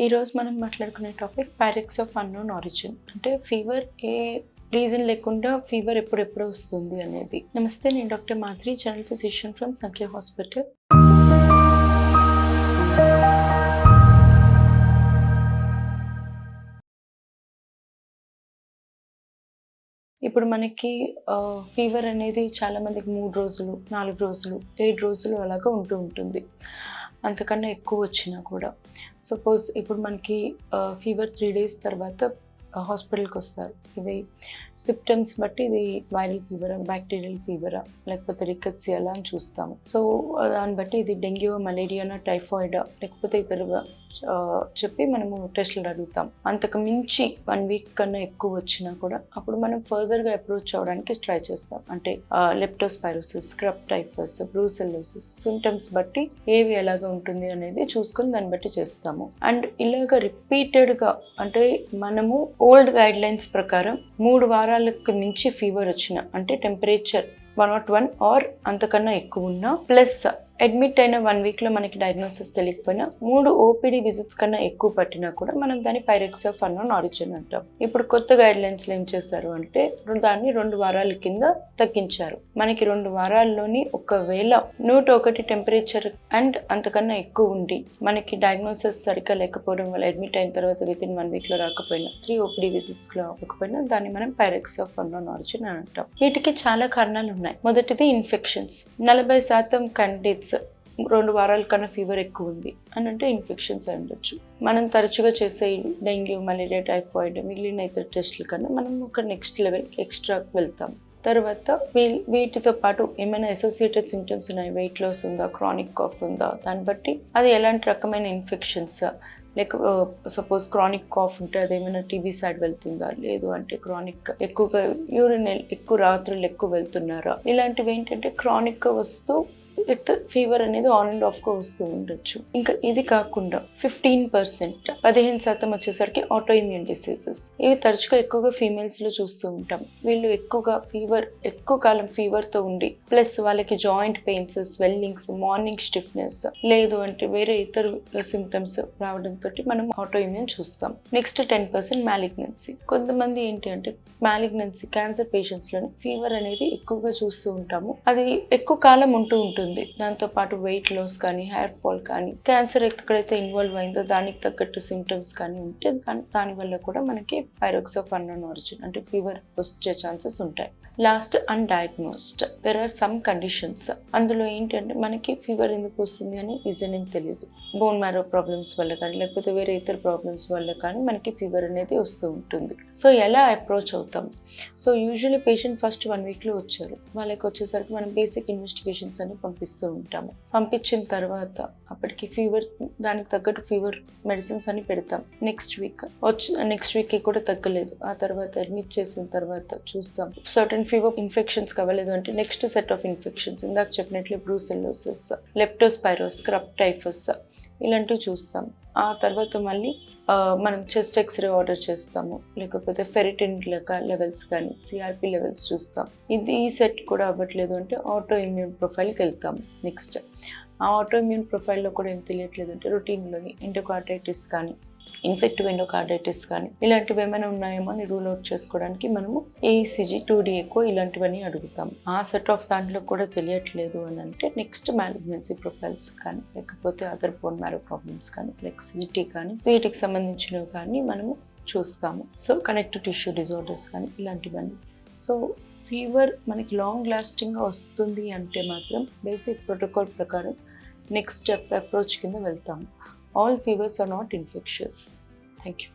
ఈరోజు మనం మాట్లాడుకునే topic Pyrex of unknown origin. అంటే ఫీవర్ ఏ రీజన్ లేకుండా ఫీవర్ ఎప్పుడెప్పుడు వస్తుంది అనేది. నమస్తే, నేను doctor Madhuri, general physician from సంఖ్య హాస్పిటల్. ఇప్పుడు మనకి ఫీవర్ అనేది చాలా మందికి 3 రోజులు, 4 రోజులు, 7 రోజులు అలాగా ఉంటుంది. అంతకన్నా ఎక్కువ వచ్చినా కూడా. సపోజ్ ఇప్పుడు మనకి ఫీవర్ 3 days తర్వాత హాస్పిటల్కి వస్తారు. ఇది సిమ్టమ్స్ బట్టి ఇది వైరల్ ఫీవరా, బ్యాక్టీరియల్ ఫీవరా, లేకపోతే రికట్సీ అలా అని చూస్తాము. సో దాన్ని బట్టి ఇది డెంగ్యూ, మలేరియానా, టైఫాయిడా, లేకపోతే ఇతర చెప్పి మనము టెస్టులు అడుగుతాం. అంతకు మించి 1 week కన్నా ఎక్కువ వచ్చినా కూడా అప్పుడు మనం ఫర్దర్గా అప్రోచ్ అవ్వడానికి ట్రై చేస్తాం. అంటే leptospirosis, scrub typhus, brucellosis symptoms బట్టి ఏవి ఎలాగా ఉంటుంది అనేది చూసుకొని దాన్ని బట్టి చేస్తాము. అండ్ ఇలాగ రిపీటెడ్గా అంటే మనము ఓల్డ్ గైడ్ లైన్స్ ప్రకారం 3 వారాలకు మించి ఫీవర్ వచ్చిన, అంటే టెంపరేచర్ 101 ఆర్ అంతకన్నా ఎక్కువ ఉన్నా, ప్లస్ అడ్మిట్ అయిన 1 weekలో మనకి డయాగ్నోసిస్ తెలియకపోయినా 3 OPD విజిట్స్ కన్నా ఎక్కువ పట్టినా కూడా మనం దాన్ని పైరెక్స్ ఆఫ్ అన్నోన్ ఆరిజిన్ అంటాం. ఇప్పుడు కొత్త గైడ్ లైన్స్లో ఏం చేస్తారు అంటే దాన్ని 2 వారాల కింద తగ్గించారు. మనకి 2 వారాల్లోని ఒకవేళ 101 టెంపరేచర్ అండ్ అంతకన్నా ఎక్కువ ఉండి మనకి డయాగ్నోసిస్ సరిగ్గా లేకపోవడం వల్ల అడ్మిట్ అయిన తర్వాత వితిన్ 1 weekలో రాకపోయినా, 3 OPD విజిట్స్లో అవ్వకపోయినా దాన్ని మనం పైరెక్స్ ఆఫ్ అన్నోన్ ఆరిజిన్ అని అంటాం. వీటికి చాలా కారణాలు ఉన్నాయి. మొదటిది ఇన్ఫెక్షన్స్. 40% candidates 2 వారాల కన్నా ఫీవర్ ఎక్కువ ఉంది అని అంటే ఇన్ఫెక్షన్స్ అయి ఉండొచ్చు. మనం తరచుగా చేసే డెంగ్యూ, మలేరియా, టైఫాయిడ్ మిగిలిన ఇతర టెస్టుల కన్నా మనం ఒక నెక్స్ట్ లెవెల్కి ఎక్స్ట్రాకి వెళ్తాం. తర్వాత వీటితో పాటు ఏమైనా అసోసియేటెడ్ సిమ్టమ్స్ ఉన్నాయి, వెయిట్ లాస్ ఉందా, క్రానిక్ కాఫ్ ఉందా, దాన్ని బట్టి అది ఎలాంటి రకమైన infections, like suppose chronic cough ఉంటే అదేమైనా టీబీ సైడ్ వెళ్తుందా, లేదు అంటే క్రానిక్ ఎక్కువగా యూరిన్ ఎక్కువ రాత్రులు ఎక్కువ వెళ్తున్నారా, ఇలాంటివి ఏంటంటే క్రానిక్గా వస్తూ విత్ ఫీవర్ అనేది ఆన్ అండ్ ఆఫ్గా వస్తూ ఉండొచ్చు. ఇంకా ఇది కాకుండా 15% వచ్చేసరికి ఆటో ఇమ్యూన్ డిసీజెస్. ఇవి తరచుగా ఎక్కువగా ఫీమేల్స్లో చూస్తూ ఉంటాం. వీళ్ళు ఎక్కువగా ఎక్కువ కాలం ఫీవర్తో ఉండి, ప్లస్ వాళ్ళకి joint pains, swellings, morning stiffness, లేదు అంటే వేరే ఇతర సిమ్టమ్స్ రావడంతో మనం ఆటో ఇమ్యూన్ చూస్తాం. Next 10% malignancy. కొంతమంది ఏంటి అంటే మ్యాలిగ్నెన్సీ, క్యాన్సర్ పేషెంట్స్లోని ఫీవర్ అనేది ఎక్కువగా చూస్తూ ఉంటాము. అది ఎక్కువ కాలం ఉంటుంది. దాంతో పాటు వెయిట్ లాస్ కానీ, హెయిర్ ఫాల్ కానీ, క్యాన్సర్ ఎక్కడైతే ఇన్వాల్వ్ అయిందో దానికి తగ్గట్టు సిమ్టమ్స్ కానీ ఉంటే దానివల్ల కూడా మనకి పైరెక్స్ ఆఫ్ అన్నోన్ ఆరిజిన్ అంటే ఫీవర్ వచ్చే ఛాన్సెస్ ఉంటాయి. Last undiagnosed. There are some conditions. అందులో ఏంటంటే మనకి ఫీవర్ ఎందుకు వస్తుంది అని రీజన్ ఏం తెలియదు. బోన్ మ్యారో ప్రాబ్లమ్స్ వల్ల కానీ, లేకపోతే వేరే ఇతర ప్రాబ్లమ్స్ వల్ల కానీ మనకి ఫీవర్ అనేది వస్తూ ఉంటుంది. సో ఎలా అప్రోచ్ అవుతాం? సో యూజువల్లీ పేషెంట్ ఫస్ట్ 1 weekలో వచ్చారు, వాళ్ళకి వచ్చేసరికి మనం బేసిక్ ఇన్వెస్టిగేషన్స్ అని పంపిస్తూ ఉంటాము. పంపించిన తర్వాత అప్పటికి ఫీవర్, దానికి తగ్గట్టు ఫీవర్ మెడిసిన్స్ అని పెడతాం. నెక్స్ట్ వీక్కి కూడా తగ్గలేదు, ఆ తర్వాత అడ్మిట్ చేసిన తర్వాత చూస్తాం. సర్టన్ ఫీవర్ ఇన్ఫెక్షన్స్ కావలేదు అంటే నెక్స్ట్ సెట్ ఆఫ్ ఇన్ఫెక్షన్స్, ఇందాక చెప్పినట్లు బ్రూసెల్లోసిస్, లెప్టోస్పైరోసిస్, స్క్రబ్ టైఫస్ ఇలాంటివి చూస్తాం. ఆ తర్వాత మళ్ళీ మనం చెస్ట్ ఎక్స్రే ఆర్డర్ చేస్తాము, లేకపోతే ఫెరిటిన్ లెవెల్స్ కానీ, సిఆర్పి లెవెల్స్ చూస్తాం. ఈ సెట్ కూడా అవ్వట్లేదు అంటే ఆటో ఇమ్యూన్ ప్రొఫైల్కి వెళ్తాం. నెక్స్ట్ ఆ ఆటో ఇమ్యూన్ ప్రొఫైల్లో కూడా ఏం తెలియట్లేదు అంటే రొటీన్లోని ఎండోకార్డైటిస్ కానీ, ఇన్ఫెక్టివ్ ఎండోకార్డైటిస్ కానీ ఇలాంటివి ఏమైనా ఉన్నాయేమో అని రూల్ అవుట్ చేసుకోవడానికి మనము AECG, 2D ఎకో ఇలాంటివన్నీ అడుగుతాం. ఆ సెట్ ఆఫ్ దాంట్లో కూడా తెలియట్లేదు అని అంటే నెక్స్ట్ మ్యాలిగ్నెన్సీ ప్రొఫైల్స్ కానీ, లేకపోతే అదర్ బోన్ మ్యారో ప్రాబ్లమ్స్ కానీ, లైక్ CT కానీ, వీటికి సంబంధించినవి కానీ మనము చూస్తాము. సో కనెక్టివ్ టిష్యూ డిజార్డర్స్ కానీ ఇలాంటివన్నీ. సో ఫీవర్ మనకి లాంగ్ లాస్టింగ్గా వస్తుంది అంటే మాత్రం బేసిక్ ప్రోటోకాల్ ప్రకారం నెక్స్ట్ స్టెప్ అప్రోచ్ కింద వెళ్తాము. All fevers are not infectious. Thank you.